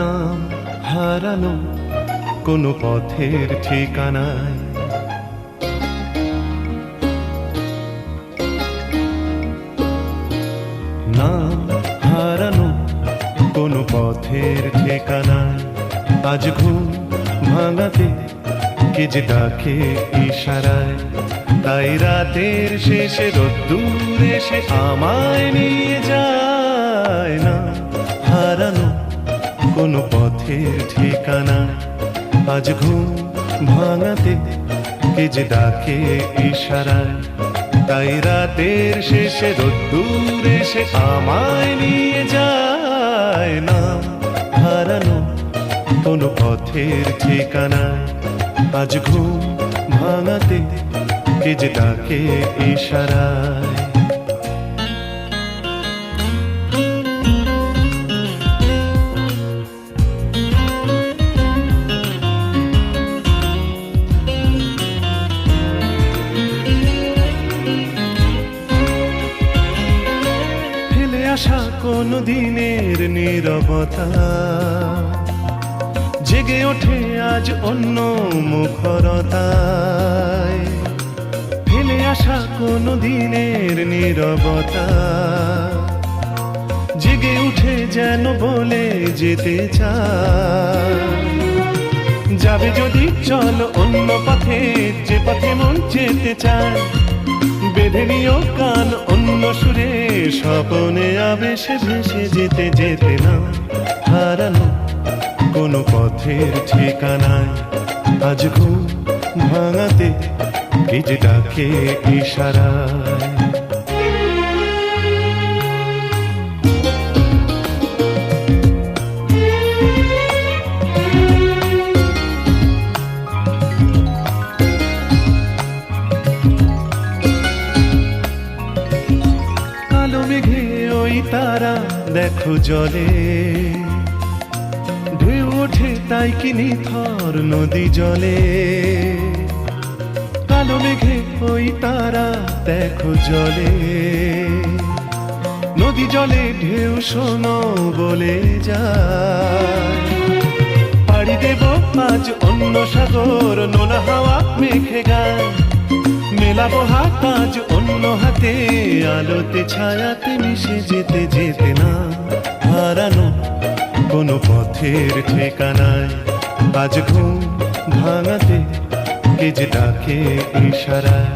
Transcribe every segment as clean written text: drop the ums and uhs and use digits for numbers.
নাম হারানো কোনো পথের ঠিকানায়। নাম হারানো কোনো পথের ঠিকানায়। আজ ঘুম ভাঙাতে কে যে ডাকে ইশারায়। তাই রাতের শেষে রোদ্দুর এসে আমায় নিয়ে যায়। না হারানো কোনো পথের ঠিকানা। আজ ঘুম ভাঙাতে কে যে ডাকে ইশারায়। তাই রাতের শেষে রোদ্দুর এসে আমায় নিয়ে যায়। না হারানো কোনো পথের ঠিকানায়। আজ ঘুম ভাঙাতে কে যে ডাকে ইশারায়। ফেলে আসা কোনো দিনের নীরবতা জেগে ওঠে আজ অন্য মুখরতায়। ফেলে আসা কোনো দিনের নীরবতা জেগে উঠে যেন বলে যেতে চায়। যাবে যদি চলো অন্য পথে, যে পথে মন যেতে চায়। বেঁধে নিও কান অন্য সুরে, স্বপনে আবেশে ভেসে যেতে যেতে। না হারানো কোনো পথের ঠিকানায়। আজ ঘুম ভাঙাতে কে যে ডাকে ইশারায়। কালো মেঘে ওই তারা দেখো জলে, ঢেউ ওঠে তাই কি নিথর নদী জলে। কালো মেঘে ওই তারা দেখো জলে, নদী জলে ঢেউ শোনো বলে যায়। পাড়ি দেব আজ অন্য সাগর, নোনা হাওয়া মেঘে গায়। মেলাবো হাত আজ অন্য হাতে, আলোতে ছায়াতে মিশে যেতে যেতে। না হারানো কোনো পথের ঠিকানায়। আজ ঘুম ভাঙাতে কে যে ডাকে ইশারায়।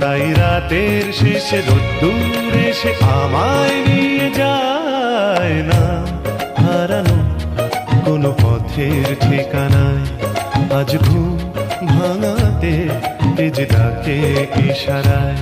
তাই রাতের শেষে রোদ্দুর এসে আমায় নিয়ে যায়। না হারানো কোনো পথের ঠিকানায়। আজ ঘুম ভাঙাতে কে যে ডাকে ইশারায়।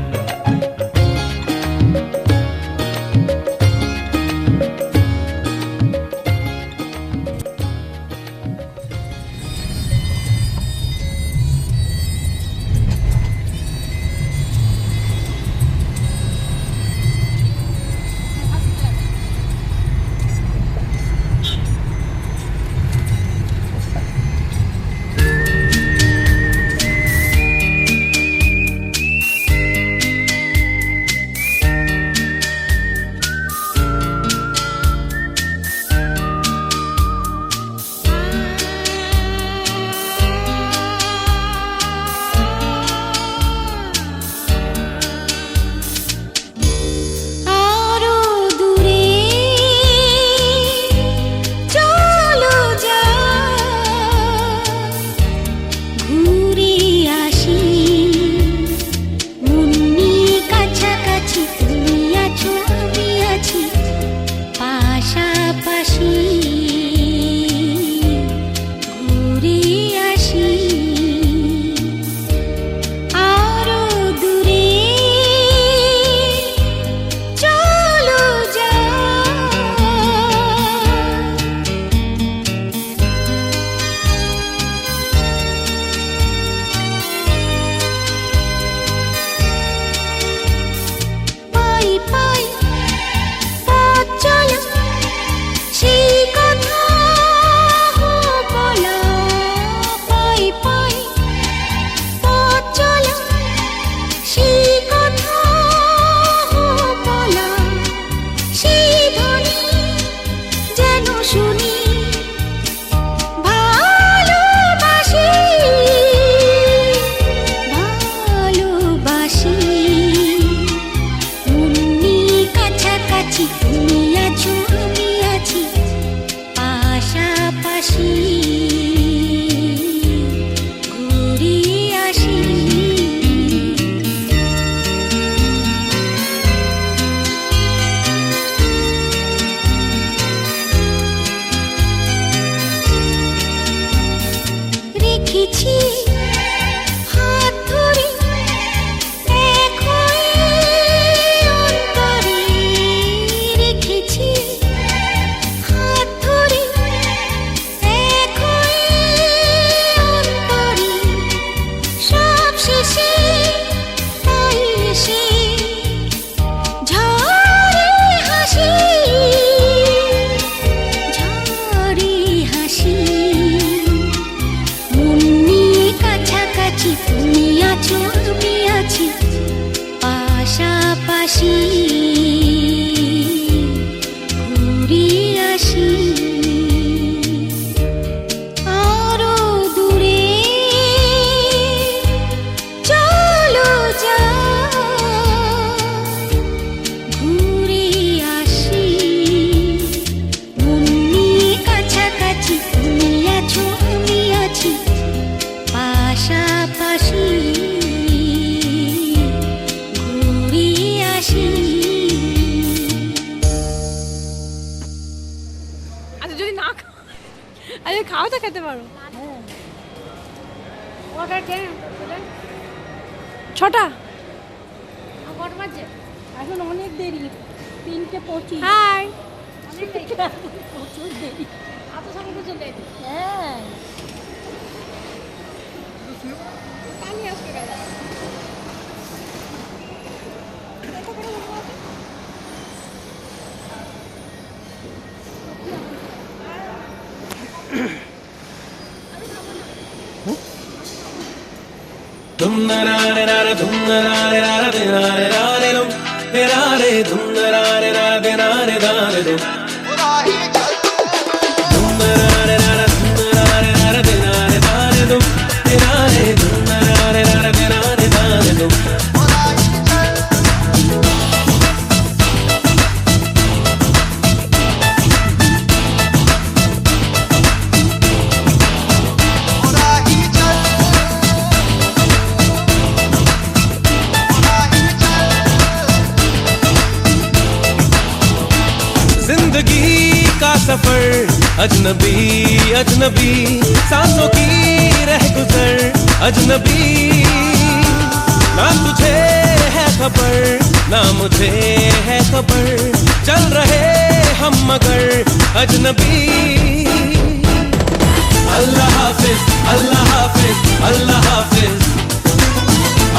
রেখেছি হাত ধরে এক হয়ে অন্তরে রেখেছি হাত ধরে এক হয়ে অন্তরে সব শেষে তাই এসে ঝরে হাসি ঝরে হাসি মন নিয়ে কাছাকাছি তুমি আছো আমি আছি পাশাপাশি ঘুরে আসি আরো দূরে চলো যাই ঘুরে আসি মন নিয়ে কাছাকাছি তুমি আছো আমি আছি পাশাপাশি ঘুরে আসি। আচ্ছা যদি না আরে খাও তো খেতে পারো। অর্ডার কেন ছটা কটা বাজে? এখন অনেক দেরি 3:25 হাই অনেক দেরি প্রচুর দেরি এত সময় পর্যন্ত হ্যাঁ পানি আসবে কেন? Dum na na na na dum na na na na de na de na de dum de na de dum na na na de na de da de dum dum na na na na dum na na na de na de da de dum de na de dum na na na de na de da de dum जिंदगी का सफर अजनबी अजनबी सांसों की रह गुजर अजनबी ना तुझे है खबर ना मुझे है खबर चल रहे हम मगर अजनबी अल्लाह हाफिज अल्लाह हाफिज अल्लाह हाफिज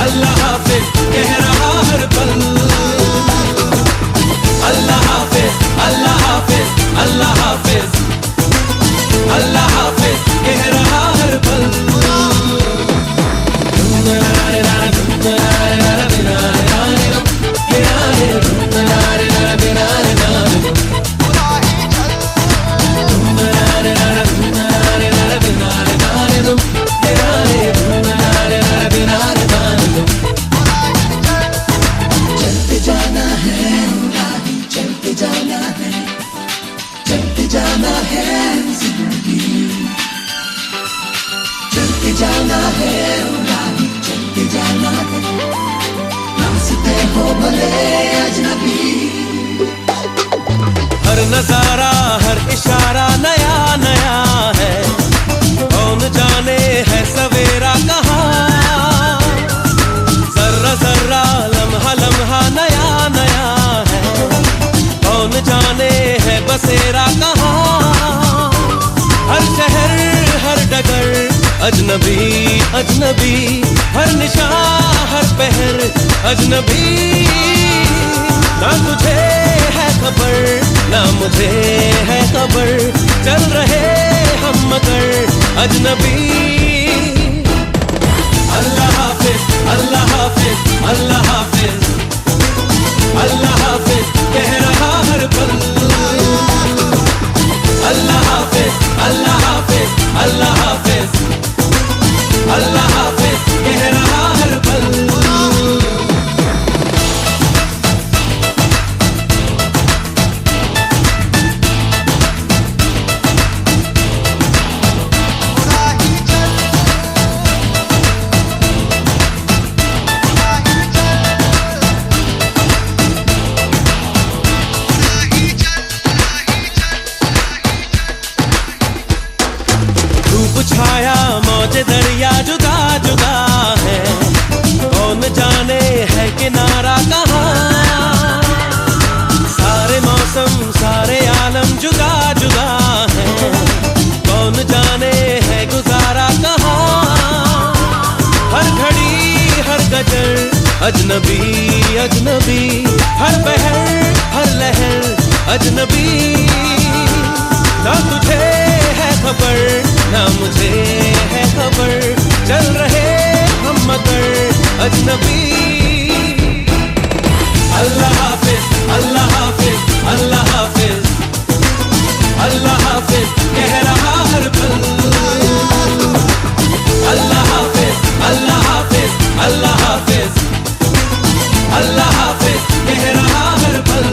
अल्लाह हाफिज कह रहा हर पल अल्लाह हाफिज अल्लाह हाफिज अल्लाह हाफिज अल्लाह हाफिज कह रहा हर पल हर नजारा हर इशारा नया नया है कौन जाने है सवेरा कहाँ जर्रा जर्रा लम्हा लम्हा नया नया है कौन जाने है बसेरा कहाँ हर शहर हर डगर अजनबी अजनबी हर निशा हर पहर अजनबी ना तुझे है खबर ना मुझे है खबर चल रहे हम मगर अजनबी अल्लाह हाफिज अल्लाह हाफिज अल्लाह हाफिज अल्लाह हाफिज कह रहा हर पल अल्लाह हाफिज अल्लाह हाफिज अल्लाह हाफिज अल्लाह हाफिज कह रहा हर पल छाया मौज दर अजनबी अजनबी, हर पहर हर लहर अजनबी। ना तुझे है खबर ना मुझे है खबर, चल रहे हम मगर अजनबी। अल्लाह हाफिज अल्लाह हाफिज अल्लाह हाफिज अल्लाह हाफिज कह रहा हर पल। अल्लाह हाफिज अल्लाह हाफिज अल्लाह हाफिज अल्लाह हाफिज कह रहा हर पल।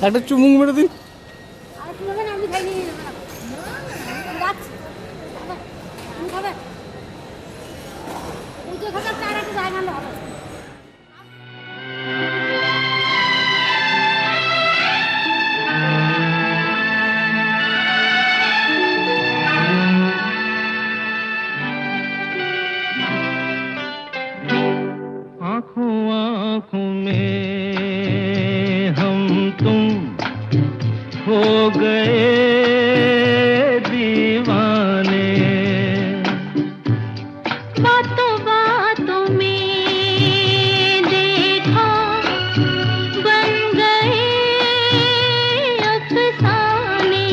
একটা চুমুক মেরে দিন। আর একটু নেবেন, আমি খাই নিয়ে নেবেন। যাচ্ছি আমি খাবেন পুজো খাবার চার একটা জায়গা আনলে হবে। आँखों आँखों में हम तुम हो गए दीवाने, बातों बातों में देखा बन गए अफसाने।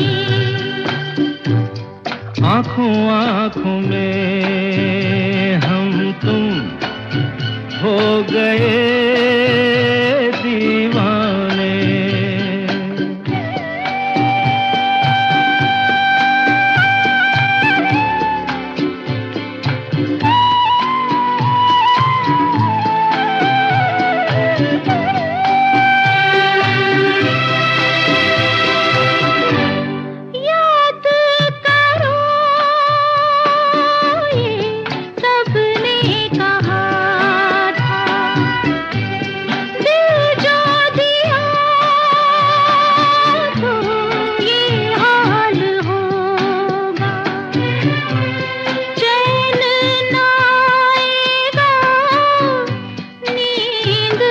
आँखों आँखों में हम तुम हो गए दीवाने। याद करो ये सबने कहा था, दिल जो दिया तो ये हाल होगा। चैन ना आएगा नींद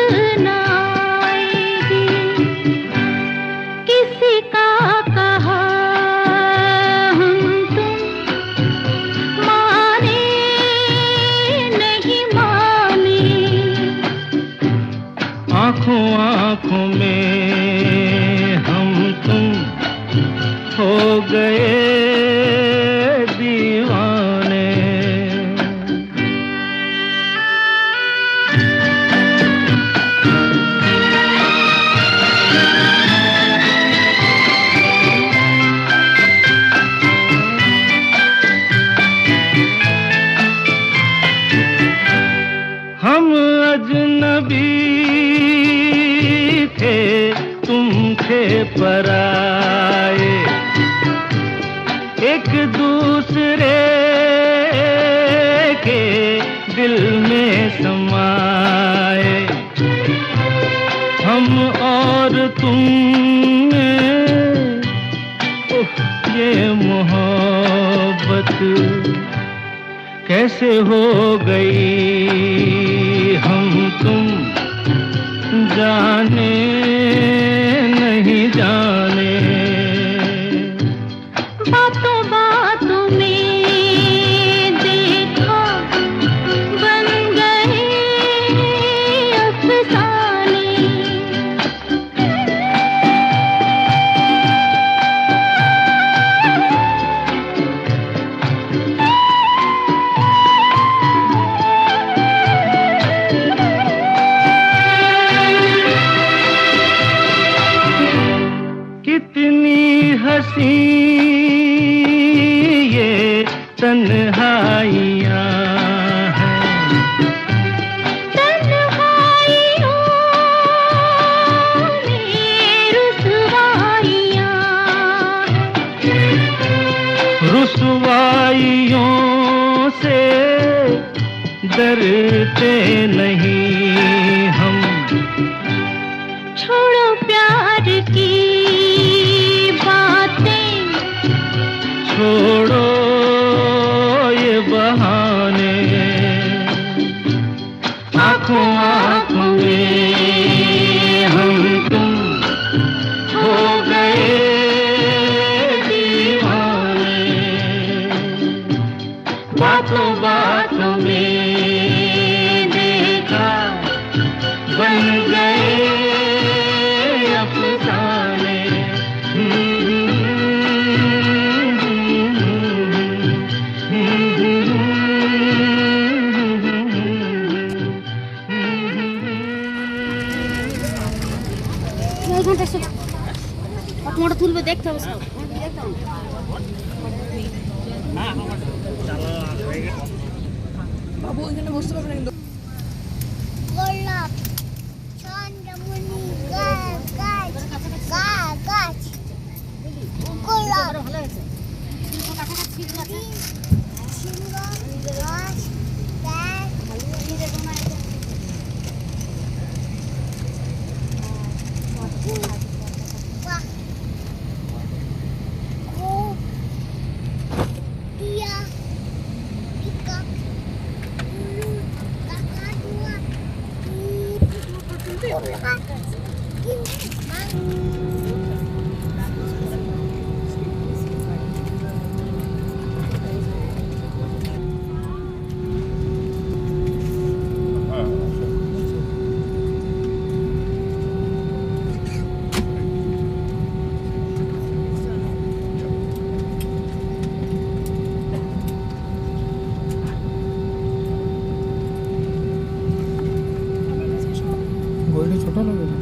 ना आएगी, किसी का कहा हम तुम माने नहीं माने। आँखों आँखों में हम तुम हो गए दीवाने। हम अजनबी थे तुम थे पराए, एक दूसरे के दिल में समाए। हम और तुम में ये मोहब्बत कैसे हो गई हम तुम जाने नहीं जाने। बातों बातों में देखा बन गए अफसाने। कितनी हंसी ये तन्हाइयाँ हैं, तन्हाइयों में रुसवाइयाँ, रुसवाइयों से डरते नहीं हम। छोड़ो प्यार की बातें, छोड़ो ये बहाने, आँखों आँखों में हम तुम हो गए दीवाने। बातों बातों में देखा बन गए अफसाने। এই ঘন্টা এসে কত মোটা তুলবে দেখতে হবে সব। বাবু ওইখানে বসতে পারবে না কিন্তু। গোলাপ চন্দ্রমণি গাছ গাছ গাছ গোলাপ ভালো হয়েছে কাছাকাছি ছিল একটা সিংহ গাছ গাছ বাহ ও টিয়া পিকক কাকাতুয়া গড়িটা ছোট লাগে না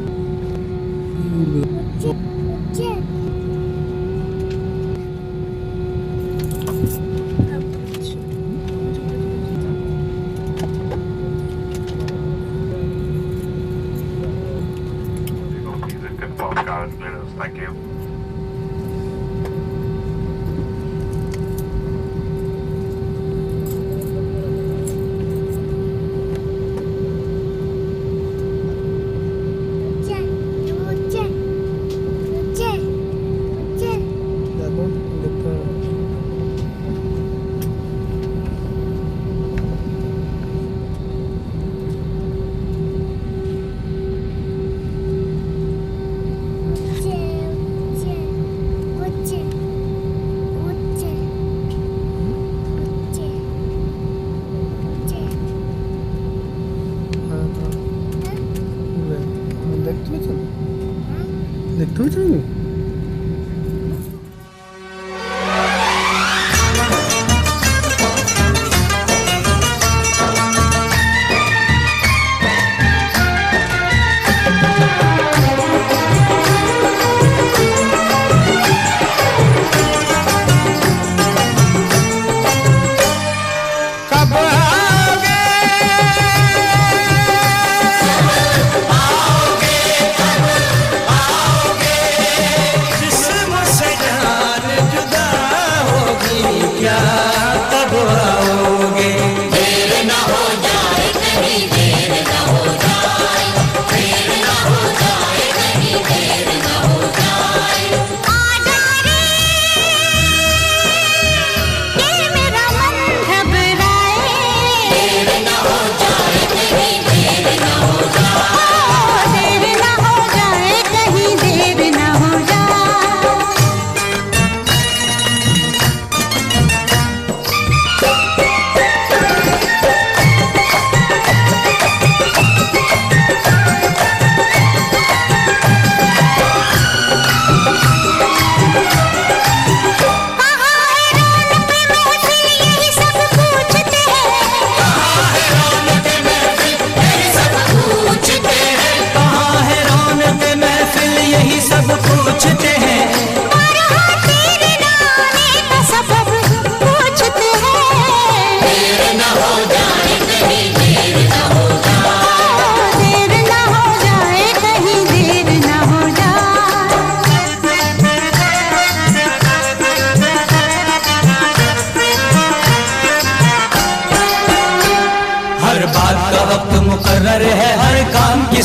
Thank you.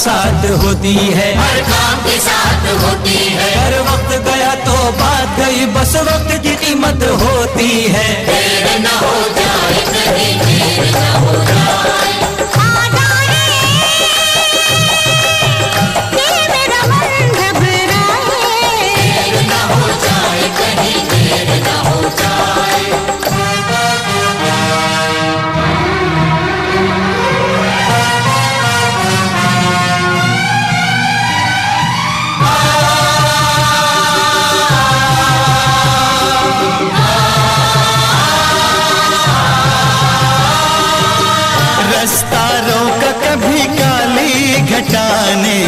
साथ होती है, हर काम के साथ होती है। हर वक्त गया तो बात गई, बस वक्त की कीमत होती है। देर न हो जाए कहीं, देर न हो जाए। मेरा मन घबराए, देर न हो जाए कहीं, देर न हो जाए। रास्ता रोका कभी काली घटा ने,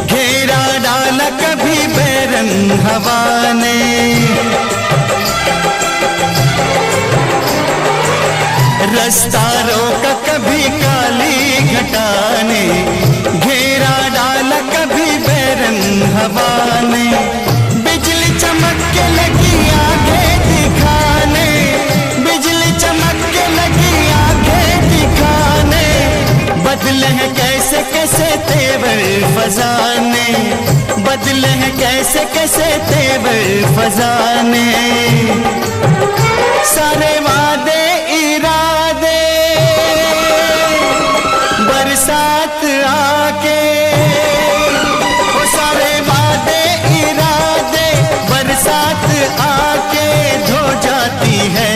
घेरा डाला कभी बैरंग हवा ने। रास्ता रोका कभी काली घटा ने, घेरा डाला कभी बैरंग हवा ने। बिजली चमक के लगी आंखें दिखाने, बिजली चमक के लगी आंखें दिखाने। बदले हैं कैसे कैसे तेवर फजाने, बदले हैं कैसे कैसे तेवर फजाने। सारे वादे इरादे बरसात आके, वो सारे वादे इरादे बरसात आके धो जाती है।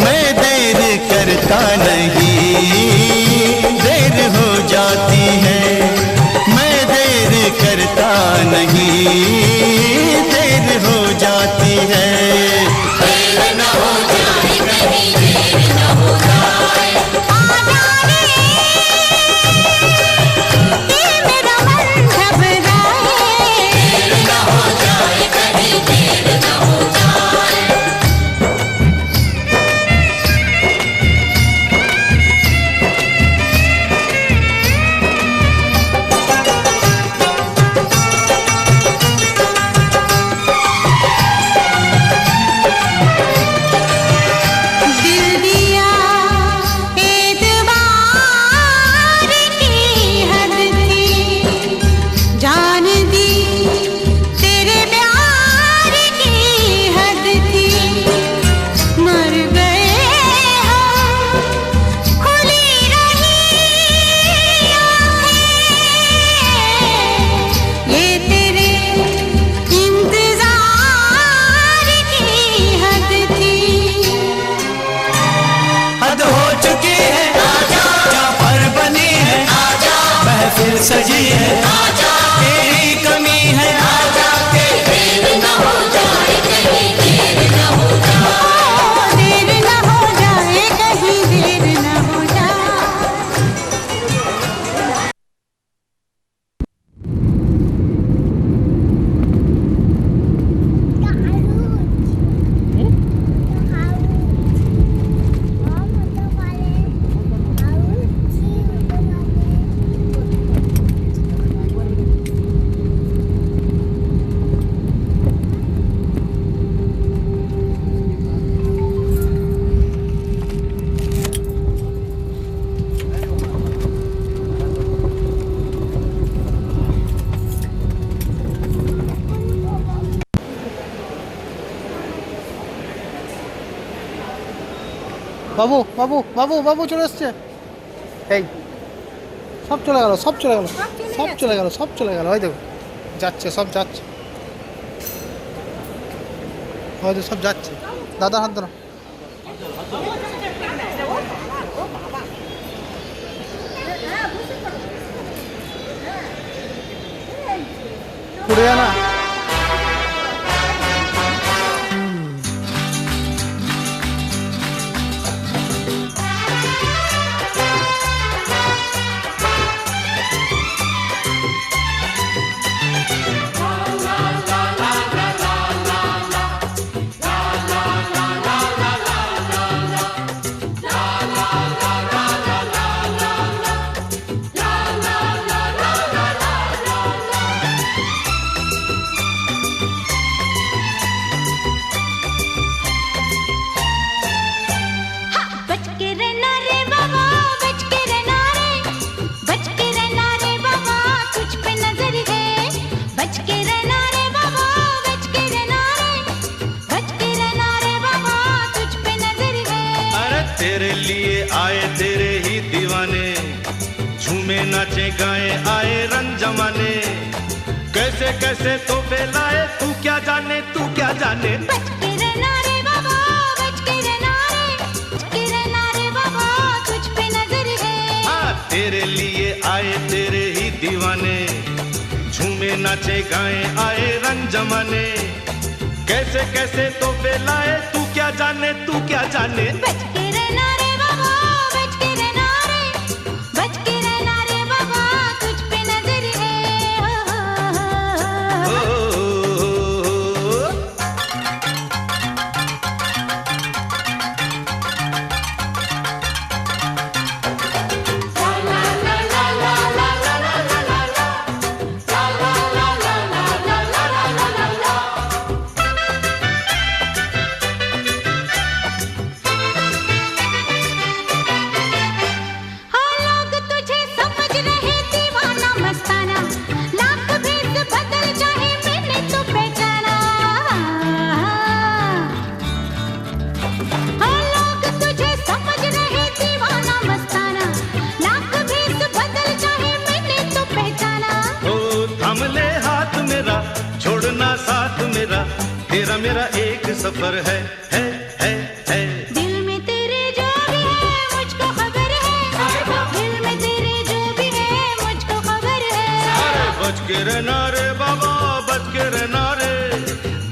मैं देर करता नहीं, देर हो जाती है। मैं देर करता नहीं, देर हो जाती है। देर न हो जाए कहीं, देर न हो जाए। मेरा मन घबराए, देर न हो जाए कहीं, देर न हो जाए। दिल दिया एतबार की हद थी, जान दी तेरे प्यार की हद थी। मर गए हम, खुली रही आँखें, ये तेरे इंतजार की हद थी। हद हो चुकी है, जा पर बनी है, महफिल सजी है, तेरी कमी है। देर न हो जाए कहीं, देर न हो जाए। देर न हो जाए कहीं, देर न हो जाए। বাবু বাবু বাবু বাবু চলে এসছে। এই সব চলে গেল, সব চলে গেল, সব চলে গেল, সব চলে গেল। ওই দেখো যাচ্ছে, সব যাচ্ছে, হয়তো সব যাচ্ছে। দাদা হাত ধরো। পড়ে যা না। दीवाने, झूमे नाचे गाए आए रंग जमाने, कैसे कैसे तो लाए तू क्या जाने, तू क्या जाने। बच के रहना रे बाबा, बच के रहना रे, बच के रहना रे बाबा, तुझ पे नजर है। हाँ, तेरे लिए आए तेरे ही दीवाने, झूमे नाचे गाए आए रंग जमाने, कैसे कैसे तो लाए तू क्या जाने, तू क्या जाने। बच के रहना रे बाबा, बच के रहना रे, बच के रहना रे बाबा, तुझ पे नजर है। तेरा मेरा एक सफर है। दिल में तेरे जो भी है मुझको खबर है, दिल में तेरे जो भी है मुझको खबर है। अरे बच के रहना रे बाबा, बच के रहना रे,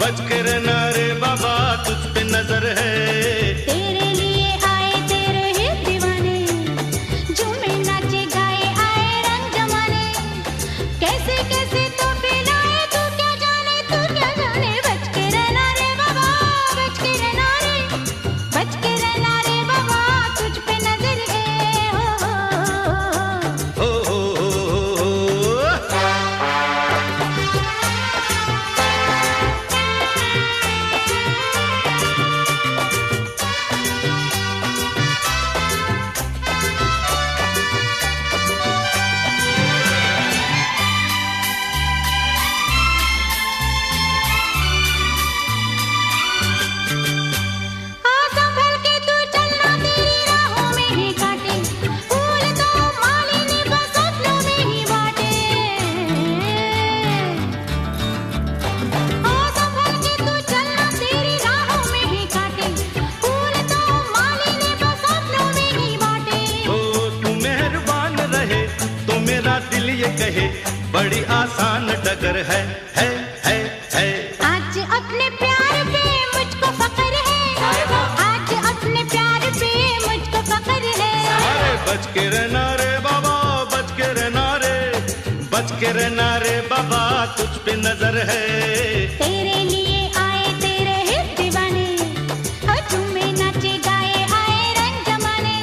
बच के रहना रे बाबा, तुझ पे नजर है। तेरे लिए आए तेरे ही दीवाने, झूमे नाचे गाए आए रंग जमाने, कैसे कैसे तो लाए तू क्या जाने, तू क्या जाने। बच के रहना रे बाबा, बच के रहना रे, बच के रहना रे बाबा, तुझ पे नजर है। हो संभल के तू चलना, तेरी राहों में ही काटे, फूल तो मालिनी बस सपनों में ही बाटे। संभल के तू चलना, तेरी राहों में ही काटे, फूल तो मालिनी बस सपनों में ही बाटे। तू मेहरबान रहे तो मेरा दिल ये कहे, बड़ी आसान डगर है। आज अपने प्यार पे मुझको फख्र है, आज अपने प्यार पे मुझको फख्र है। अरे बच के रहना रे बाबा, बच के रहना रे, बच के रहना रे बाबा, तुझ पे नजर है। तेरे लिए आए तेरे ही दीवाने, झूमे नाचे गाए आए रंग जमाने,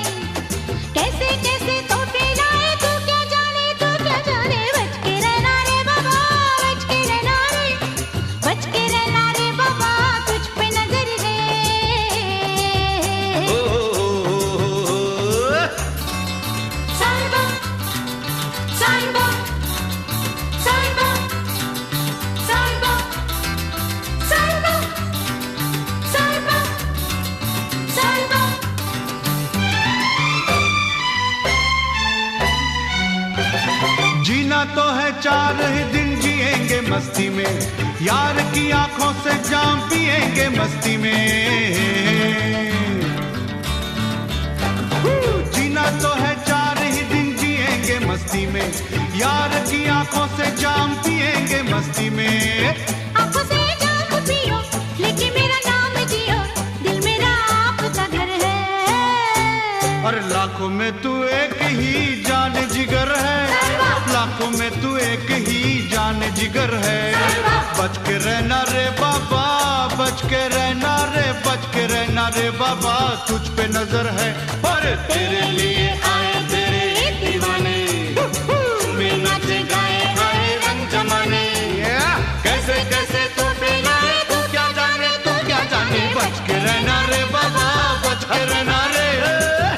कैसे कैसे तो लाए तू क्या जाने, तू क्या जाने। बच के रहना रे बाबा, बच के रहना रे, बच के रहना रे बाबा, तुझ पे नजर है। साहिबा साहिबा साहिबा साहिबा साहिबा साहिबा साहिबा। जीना तो है चार ही दिन जिएंगे मस्ती में, यार की आंखों से जाम पिएंगे मस्ती में। जीना तो है चार ही दिन जिएंगे मस्ती में, यार की आंखों से जाम पिएंगे मस्ती में। आंखों से जाम पियो लेकिन मेरा नाम जियो, दिल मेरा आपका घर है। और लाखों में तू एक ही जान जिगर है, लाखों में तू एक ही जान जिगर है। बच के रहना रे बाबा, बच के रहना रे, बच के रहना रे बाबा, तुझ पे नजर है। और तेरे लिए आए तेरे दीवाने, झूमे नाचे गाए आए रंग जमाने, कैसे कैसे तो लाए तू क्या जाने, तू क्या जाने। बच के रहना रे बाबा, बच के रहना रे,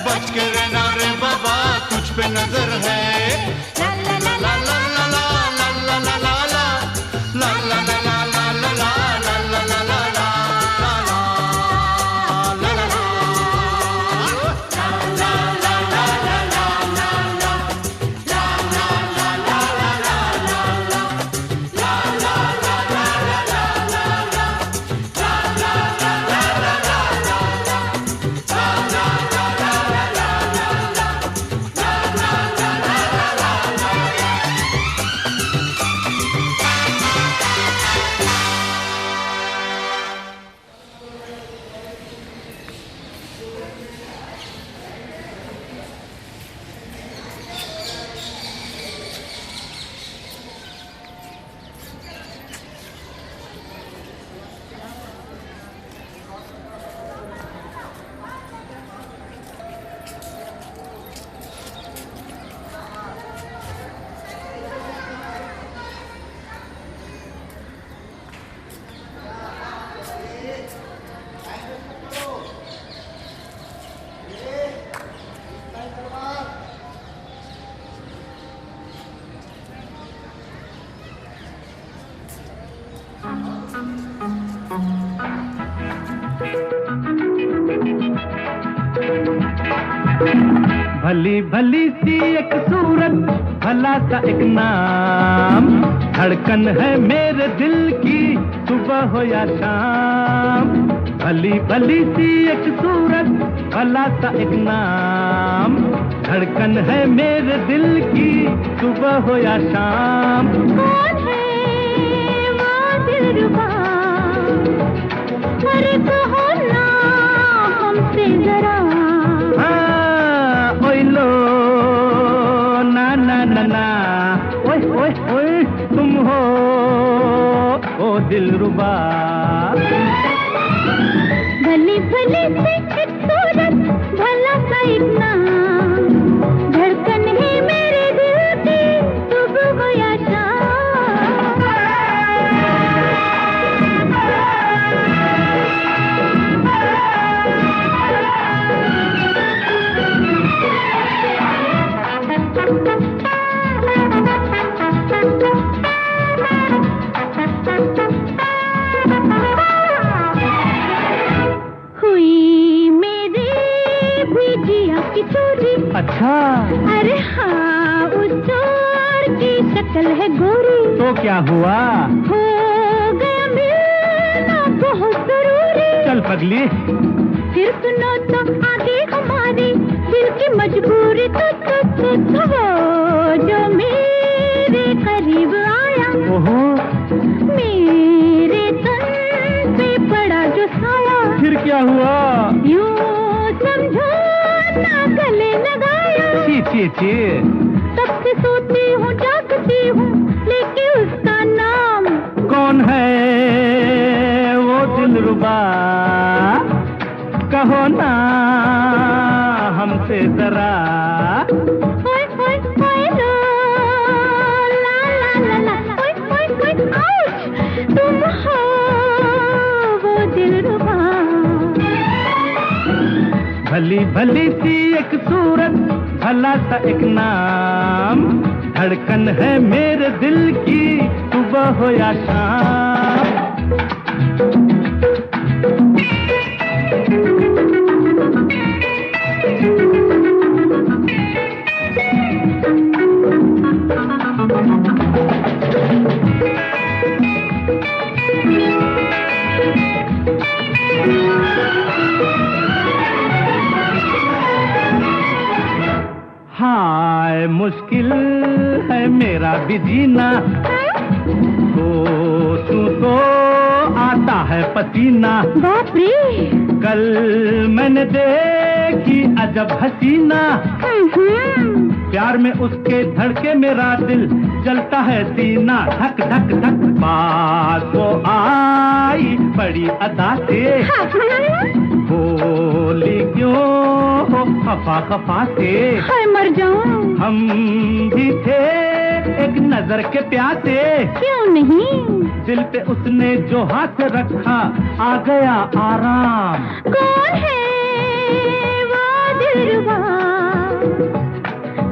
बच के रहना रे बाबा, तुझ पे नजर है। ला ला ला ला ला भली भली सी एक सूरत, भला सा एक नाम, धड़कन है मेरे दिल की सुबह हो या शाम। भली भली सी एक सूरत, भला सा एक नाम, धड़कन है मेरे दिल की सुबह हो या शाम। कौन है वो दिलरुबा, अरे कहो ना हमसे जरा। ओए लो ना ना ना ना, ओए ओए ओए तुम हो ओ दिलरुबा। भली भली सी एक सूरत, भला सा एक नाम, धड़कन है मेरे दिल की सुबह हो या अच्छा, अरे हाँ, उस चोर की शक्ल है गोरी। तो क्या हुआ? हो गया मिलना बहुत जरूरी। चल पगली, फिर सुनो तो आगे हमारी दिल की मजबूरी। तो वो जो मेरे करीब आया, ओहो, मेरे तन पे पड़ा जो साया। फिर क्या हुआ? यूं समझो ना गले लगाया। ची ची ची, तब से सोती हूँ जागती हूँ, लेके उसका नाम। कौन है वो दिलरुबा, कहो ना हमसे जरा। ओए ओए ओए लो, ला ला ला ला, ओए ओए ओए आउच, तुम हो वो दिलरुबा। भली भली सी एक सूरत, भला सा एक नाम, धड़कन है मेरे दिल की सुबह हो या शाम। हाय मुश्किल है मेरा भी जीना, सोचूं तो आता है पसीना। बाप रे, कल मैंने देखी अजब हसीना, प्यार में उसके धड़के मेरा दिल, जलता है सीना धक धक धक। पास वो आई बड़ी अदा से, बोली क्यों हो खफा खफा से। हाय मर जाऊं, हम भी थे एक नजर के प्यासे, क्यों नहीं। दिल पे उसने जो हाथ रखा, आ गया आराम। कौन है वो दिलरुबा,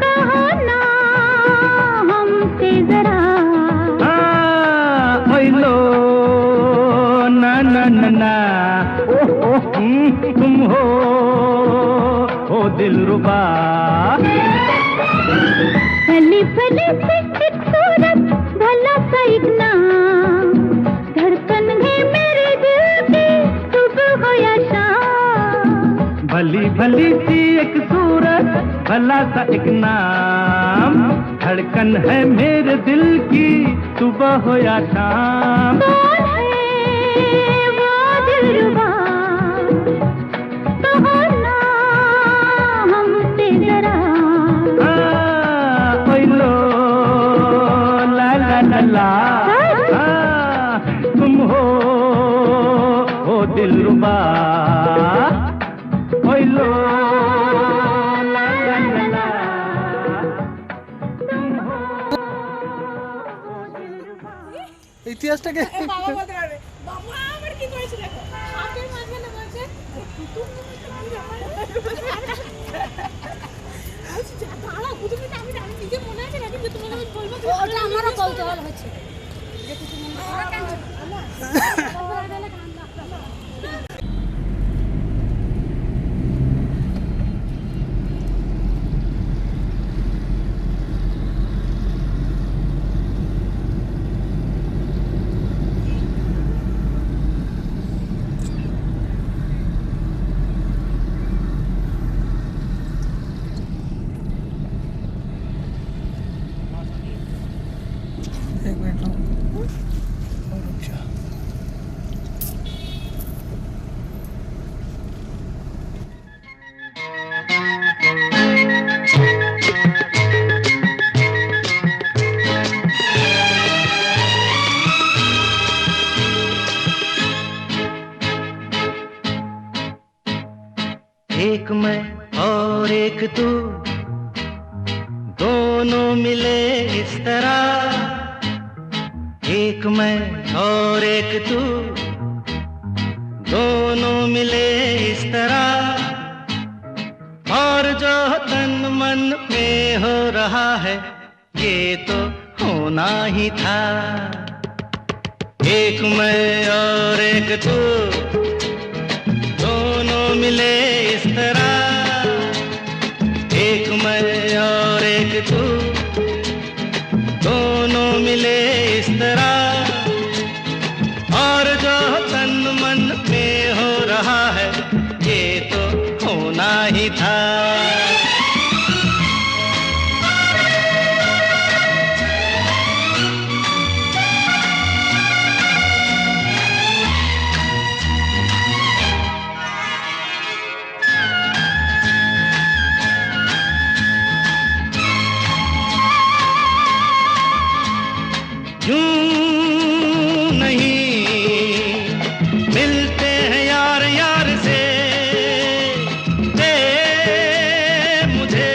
कहो ना हमसे जरा। ओए लो ना ना ना ना, ओह ओह तुम हो ओ दिलरुबा। भली भली सी एक सूरत, भला सा एक नाम, धड़कन है मेरे दिल की सुबह हो या शाम। भली भली सी एक सूरत, भला सा एक नाम, धड़कन है मेरे दिल की सुबह हो या शाम। कौन है वो दिलरुबा, कहो ना हमसे जरा। ओए लो ला ला ला ला, तुम हो ओ दिलरुबा। ओए लो ला ला ला ला, तुम हो ओ दिलरुबा। ইতিহাসটাকে বাবা বলতে পারবে, বাবা আমার কি করেছে দেখো, হাতের মাঝখানে বলছে তুতুম দাঁড়া কুতুমিটা। আমি নিজে মনে আছে না, কিন্তু তোমাকে আমি বলবো। ওটা আমারও কৌতূহল হচ্ছে। एक मैं और एक तू, दोनों मिले इस तरह। एक मैं और एक तू, दोनों मिले इस तरह। और जो तन मन में हो रहा है ये तो होना ही था। एक मैं और एक तू, दोनों मिले इस तरह। एक मैं और एक तू, दोनों मिले इस तरह। और जो तन मन में हो रहा है ये तो होना ही था। यूं नहीं मिलते हैं यार यार से, दे मुझे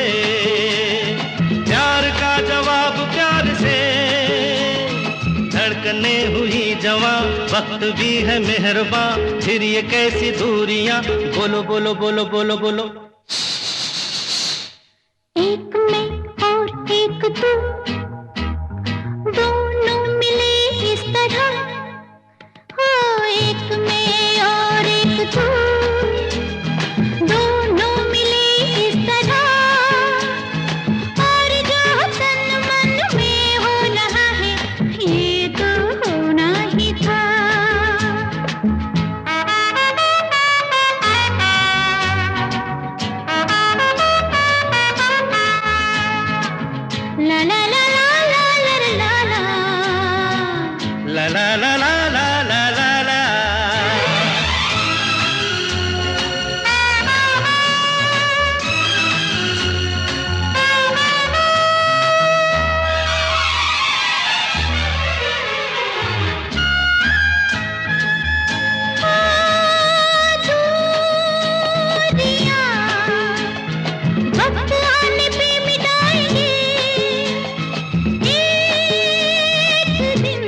प्यार का जवाब प्यार से। धड़कने हुई जवां, वक्त भी है मेहरबान, फिर ये कैसी दूरियां। बोलो बोलो बोलो बोलो बोलो। एक मैं और एक तू, दोनों मिले इस तरह। हो एक मैं और एक तू, दोनों मिले इस तरह। और जो तन मन में हो रहा है ये तो होना ही था। ला ला ला ला ला ला ला ला ला ला ला ला ला ला ला ला। वक्त आने पे मिटाएंगे एक दिन,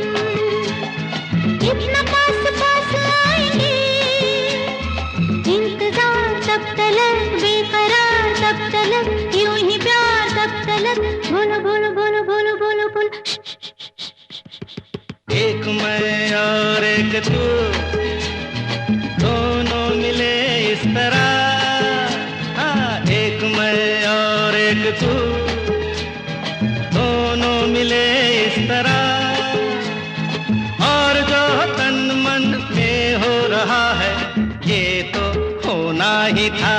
इतना पास पास आएंगे। इंतजार तब तलक, बेकरार तब तलक, यूं ही प्यार तब तलक। बोलो बोलो बोलो बोलो बोलो बोलो। एक मैं और एक तू, दोनों मिले इस तरह। हाँ, एक मैं और एक तू, दोनों मिले इस तरह। और जो तन मन में हो रहा है ये तो होना ही था।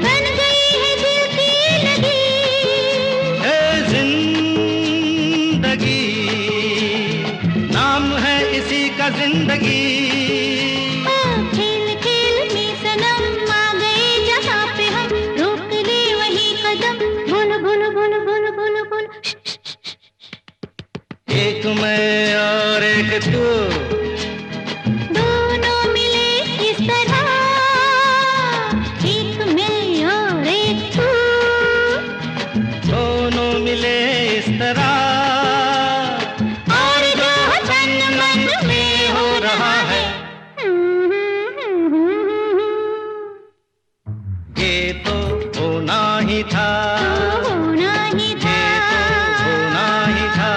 बन गई है दिल की लगी। है जिंदगी, नाम है इसी का जिंदगी। खेल खेल में सनम आ गए जहाँ पे हम, रोक ले वही कदम। बोलो बोलो बोलो बोलो बोलो बोलो। एक मैं और एक तू, दोनों मिले इस तरह। एक मैं और एक तू, दोनों मिले इस तरह। और जो तन मन में हो रहा है ये तो होना ही था। होना ही था। होना ही था।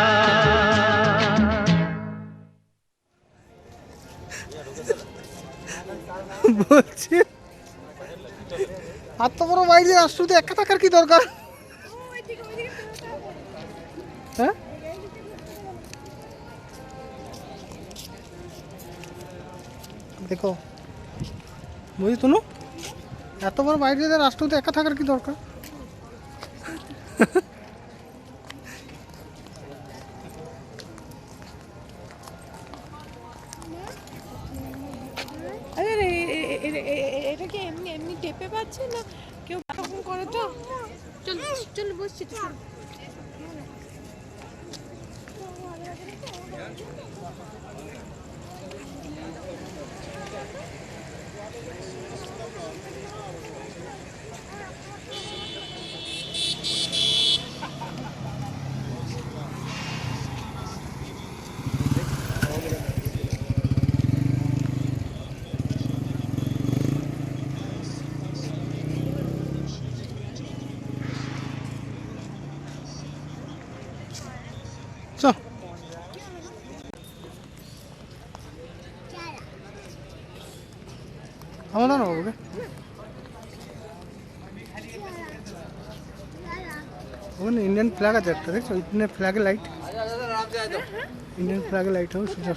বলছি এত বড় বাইরে রাষ্ট্রপতি একা থাকার কি দরকার? হ্যাঁ দেখো বুঝি তুনু, এত বড় বাইরে রাষ্ট্রপতি একা থাকার কি দরকার? এমনি টেপে পাচ্ছে না কেউ তখন করে তো চল চল বসছি তো চল। চল আমাদের না বাবুকে ওখানে ইন্ডিয়ান ফ্ল্যাগ আছে একটা দেখছো ইন্ডিয়ান ফ্ল্যাগের light Indian flag lighthouse सुजा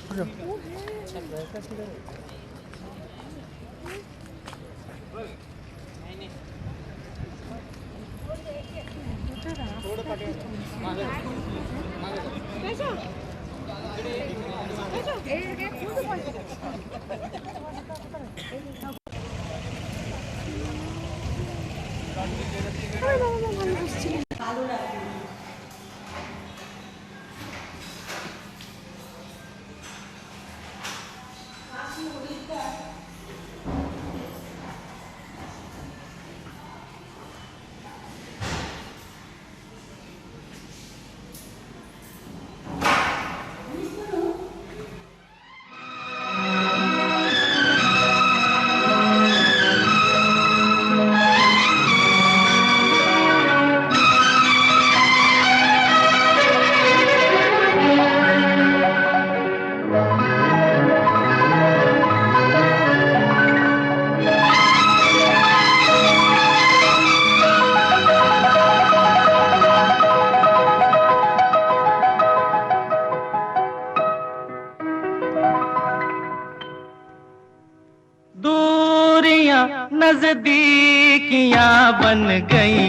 नजदीकियां बन गई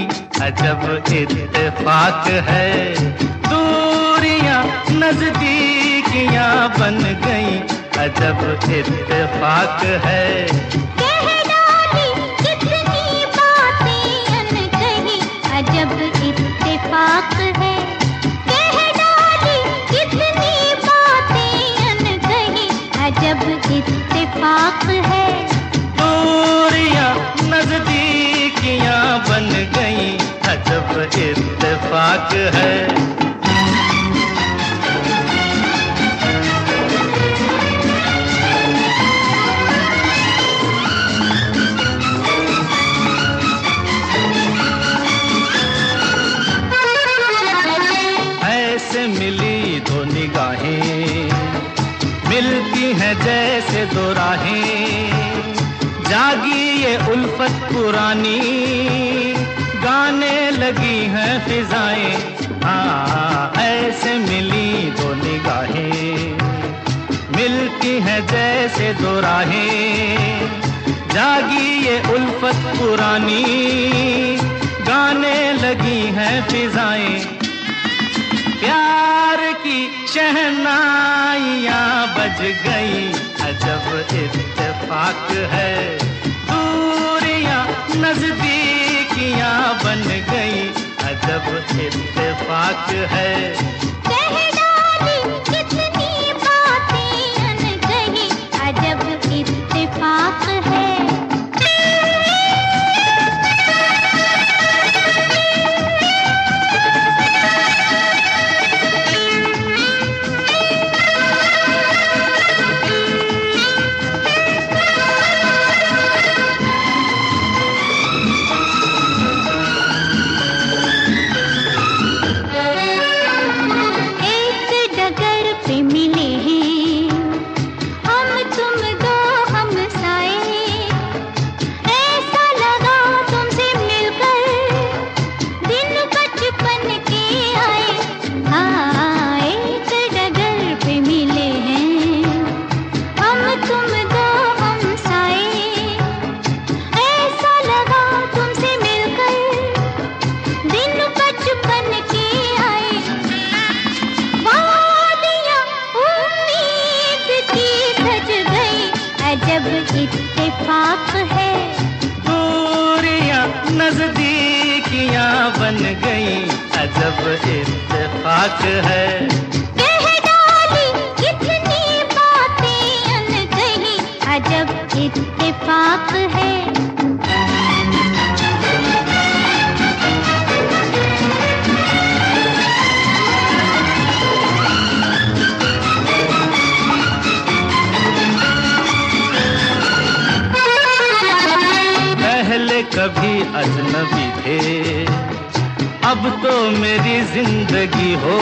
अजब इत्तेफाक है दूरियां नजदीकियां बन गई अजब इत्तेफाक है कह डाली कितनी बातें अनकही अजब इत्तेफाक है कह डाली कितनी बातें अनकही अजब इत्तेफाक है नजदीकियां बन गई अजब इत्तेफाक है ऐसे मिली दो निगाहें मिलती हैं जैसे दो राहें जागी ये उल्फत पुरानी गाने लगी हैं फिजाएं हाँ ऐसे मिली दो निगाहें मिलती हैं जैसे दो राहें जागी ये उल्फत पुरानी गाने लगी हैं फिजाएं प्यार की शहनाइयां बज गई अजब इत्तेफाक है दूरियां नजदीकियां बन गई अजब इत्तेफाक है कह डाली कितनी बातें अनकही अजब इत्तेफाक है दूरियां नजदीकियां बन गई, अजब इत्तेफाक है। कह डाली कितनी बातें अनकही, अजब इत्तेफाक है। पहले कभी अजनबी थे, अब तो मेरी जिंदगी हो।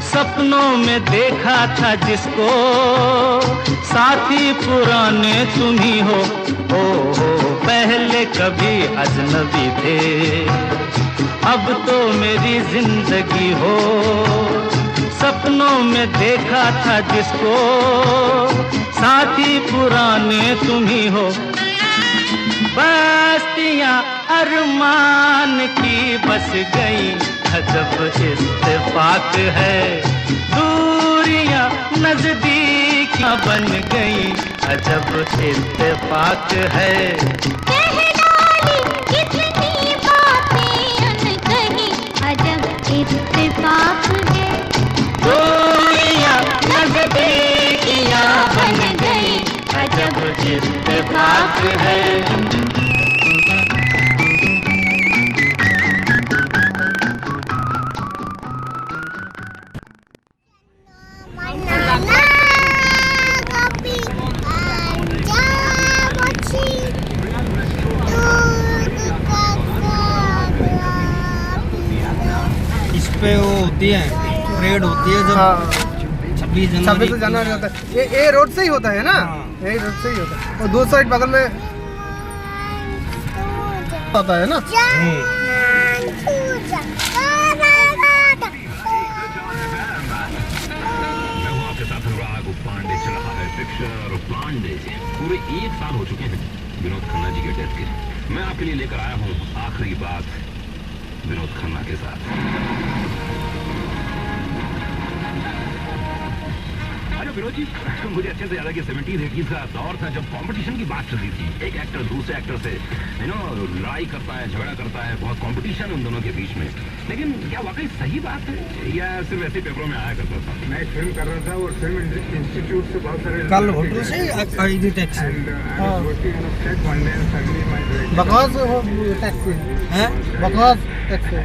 सपनों में देखा था जिसको, साथी पुराने तुम ही हो। पहले कभी अजनबी थे, अब तो मेरी जिंदगी हो। सपनों में देखा था जिसको, साथी पुराने तुम ही हो। बस्तियां अरमान की बस गई, अजब इत्तेफाक है। दूरियां नजदीकियां बन गई, अजब इत्तेफाक है। कह डाली कितनी बातें अनकही, अजब इत्तेफाक है। दूरियां नजदीकियां बन गई, अजब इत्तेफाक है। Banana, kopi, aja mochi, दूध का इस पे वो होती है, परेड होती है जब 26 जनवरी होता है। ये रोड से ही होता है ना? यही रोड से ही होता है। और दो साइड बगल में होता है ना? पूरे 1 साल हो चुके हैं विनोद खन्ना जी के डेथ के। मैं आपके लिए लेकर आया हूँ आखिरी बात विनोद खन्ना के साथ। अरे विनोद जी, मुझे अच्छे से याद है कि 70s 80s का दौर था जब कंपटीशन की बात चलती थी। एक एक्टर दूसरे एक्टर से लड़ाई करता है, झगड़ा करता है, बहुत कंपटीशन उन दोनों के बीच में। लेकिन क्या वाकई सही बात है या सिर्फ ऐसे पेपरों में आया करता था? मैं फिल्म कर रहा था और फिल्म इंस्टीट्यूट से बहुत सारे कल होटल से खरीदी टैक्सी बकवास टैक्सी है, बकवास टैक्सी।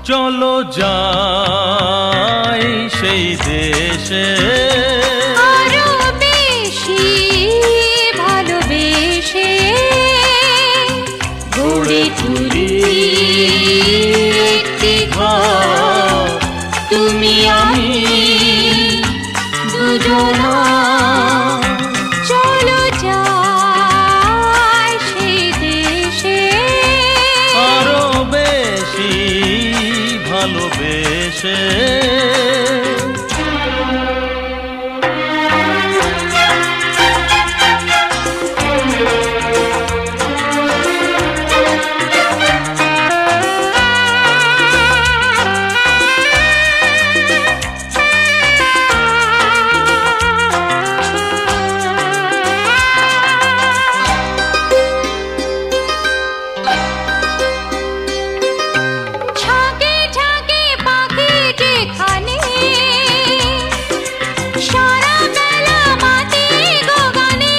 চলো যাই সেই দেশে, আরো বেশি ভালোবেসে গড়ে তুলি একটি ঘর, তুমি আমি দুজনা। চলো যাই সেই দেশে, আরো বেশি ভালোবেসে। ঝাঁকে ঝাঁকে পাখি যেখানে, সারা বেলা মাতে গো গানে।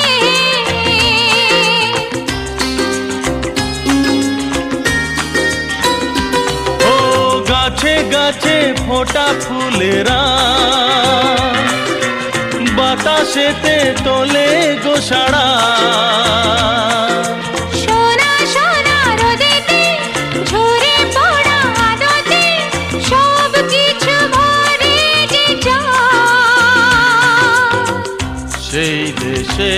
ও গাছে গাছে ফোটা ফুলেরা, বাতাসেতে তোলে গো সাড়া। সোনা দেশে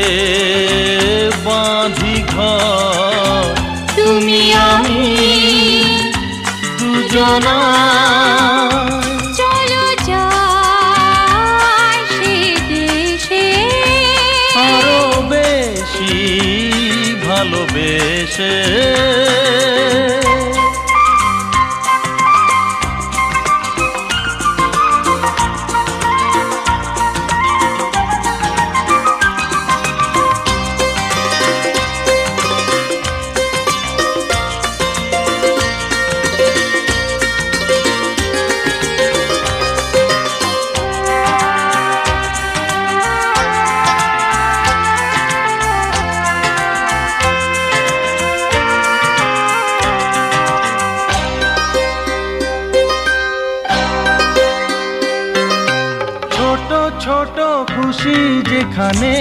বাঁধি ঘর তুমি আমি দুজনা চলো যাই সে দেশে আরো বেশি ভালোবেসে ছোট খুশি যেখানে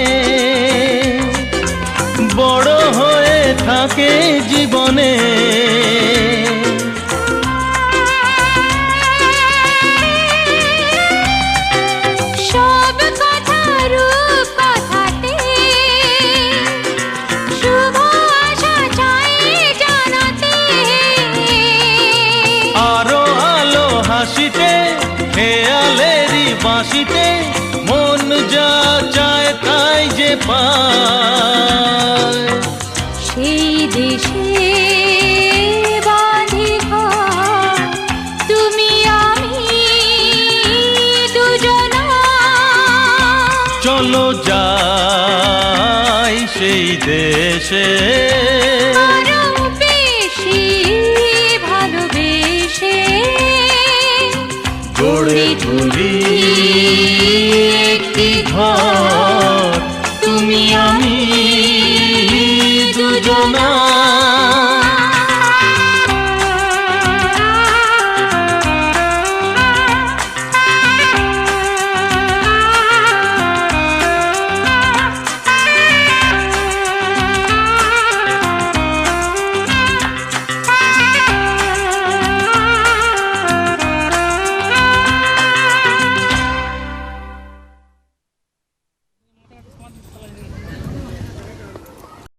বড় হয়ে থাকে জীবনে সব কথার কথাতে শুভ আশা চাই জানাতে আরো আলো হাসিতে খেয়ালেরই বাঁশিতে মন যা চায় তাই যে পায় সেই দেশে বাঁধি ঘর তুমি আমি দুজনা চলো যাই সেই দেশে আরো বেশি ভালোবেসে গড়ে তুলি একটি ঘর তুমি আমি দুজনা